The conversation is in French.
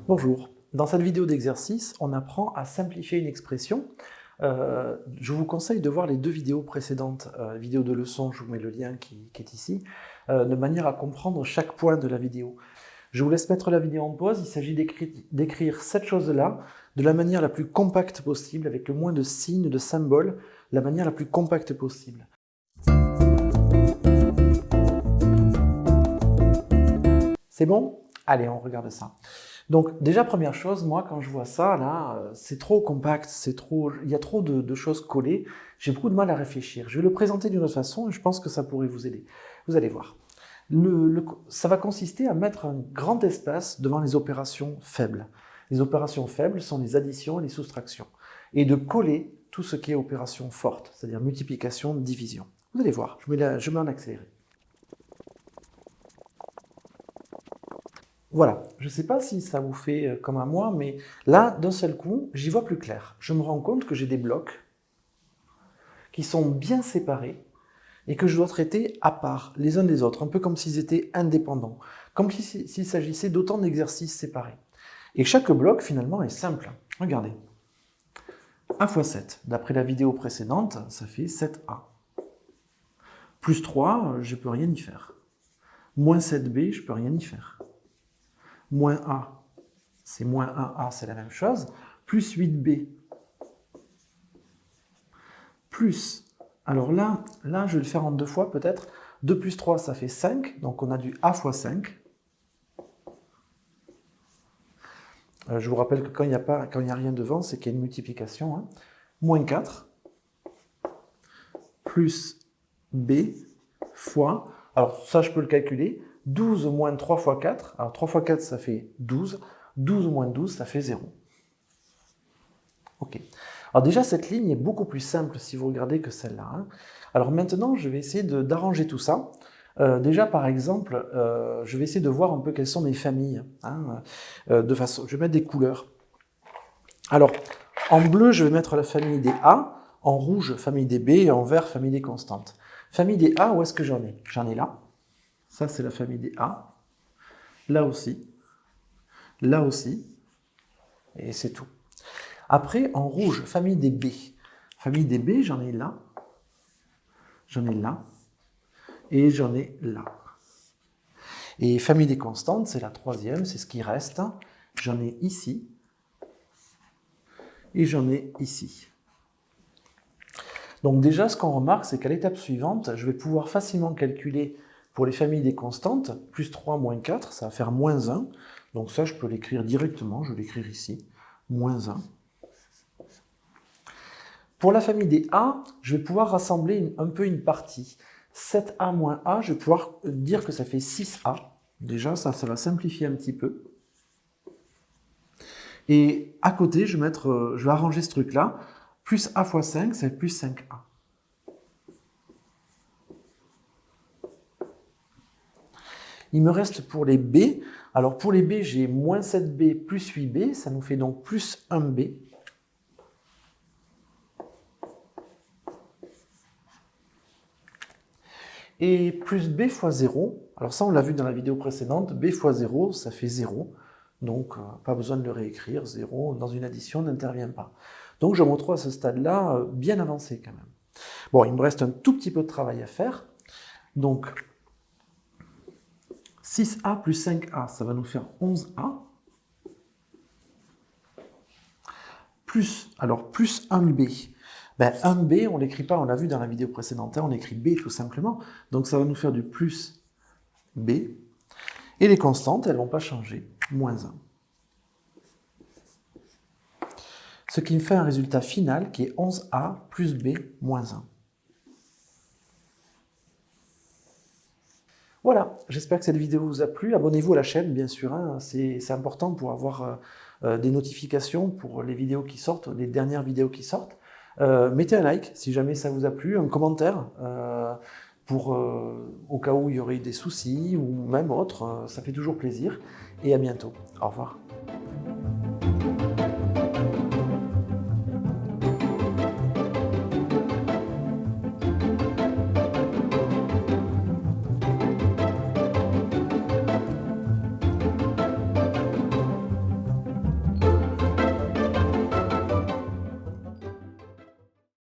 Bonjour, dans cette vidéo d'exercice, on apprend à simplifier une expression. Je vous conseille de voir les deux vidéos précédentes, vidéo de leçon, je vous mets le lien qui est ici, de manière à comprendre chaque point de la vidéo. Je vous laisse mettre la vidéo en pause, il s'agit d'écrire cette chose-là de la manière la plus compacte possible, avec le moins de signes, de symboles, la manière la plus compacte possible. C'est bon? Allez, on regarde ça. Donc déjà, première chose, moi quand je vois ça, là, c'est trop compact, il y a trop de choses collées, j'ai beaucoup de mal à réfléchir. Je vais le présenter d'une autre façon et je pense que ça pourrait vous aider. Vous allez voir. Ça va consister à mettre un grand espace devant les opérations faibles. Les opérations faibles sont les additions et les soustractions. Et de coller tout ce qui est opération forte, c'est-à-dire multiplication, division. Vous allez voir, je mets en accéléré. Voilà, je ne sais pas si ça vous fait comme à moi, mais là, d'un seul coup, j'y vois plus clair. Je me rends compte que j'ai des blocs qui sont bien séparés et que je dois traiter à part, les uns des autres, un peu comme s'ils étaient indépendants, comme s'il s'agissait d'autant d'exercices séparés. Et chaque bloc, finalement, est simple. Regardez. 1 fois 7, d'après la vidéo précédente, ça fait 7a. Plus 3, je ne peux rien y faire. Moins 7b, je ne peux rien y faire. Moins a, c'est moins 1a, c'est la même chose. Plus 8b. Plus, alors là, je vais le faire en deux fois peut-être. 2 plus 3, ça fait 5. Donc on a du a fois 5. Je vous rappelle que quand il n'y a rien devant, c'est qu'il y a une multiplication. Hein. Moins 4. Plus b fois, alors ça je peux le calculer, 12 moins 3 fois 4, alors 3 fois 4 ça fait 12, 12 moins 12 ça fait 0. Ok. Alors déjà cette ligne est beaucoup plus simple si vous regardez que celle-là. Hein. Alors maintenant je vais essayer d'arranger tout ça. Déjà par exemple, je vais essayer de voir un peu quelles sont mes familles. Hein, je vais mettre des couleurs. Alors en bleu je vais mettre la famille des A, en rouge famille des B et en vert famille des constantes. Famille des A, où est-ce que j'en ai? J'en ai là. Ça, c'est la famille des A. Là aussi. Là aussi. Et c'est tout. Après, en rouge, famille des B. Famille des B, j'en ai là. J'en ai là. Et j'en ai là. Et famille des constantes, c'est la troisième, c'est ce qui reste. J'en ai ici. Et j'en ai ici. Donc déjà, ce qu'on remarque, c'est qu'à l'étape suivante, je vais pouvoir facilement calculer pour les familles des constantes, plus 3, moins 4, ça va faire moins 1. Donc ça, je peux l'écrire directement, je vais l'écrire ici, moins 1. Pour la famille des A, je vais pouvoir rassembler un peu une partie. 7A moins A, je vais pouvoir dire que ça fait 6A. Déjà, ça va simplifier un petit peu. Et à côté, je vais arranger ce truc-là. Plus A fois 5, ça fait plus 5A. Il me reste pour les B. Alors pour les B, j'ai moins 7B plus 8B. Ça nous fait donc plus 1B. Et plus B fois 0. Alors ça, on l'a vu dans la vidéo précédente. B fois 0, ça fait 0. Donc, pas besoin de le réécrire. 0 dans une addition n'intervient pas. Donc, je me retrouve à ce stade-là bien avancé quand même. Bon, il me reste un tout petit peu de travail à faire. Donc, 6A plus 5A, ça va nous faire 11A. Plus 1B. Ben, 1B, on ne l'écrit pas, on l'a vu dans la vidéo précédente, on écrit B tout simplement. Donc, ça va nous faire du plus B. Et les constantes, elles ne vont pas changer. Moins 1. Ce qui me fait un résultat final qui est 11A plus B moins 1. Voilà, j'espère que cette vidéo vous a plu. Abonnez-vous à la chaîne, bien sûr. Hein, c'est important pour avoir des notifications pour les vidéos qui sortent, les dernières vidéos qui sortent. Mettez un like si jamais ça vous a plu, un commentaire au cas où il y aurait des soucis ou même autre. Ça fait toujours plaisir. Et à bientôt. Au revoir.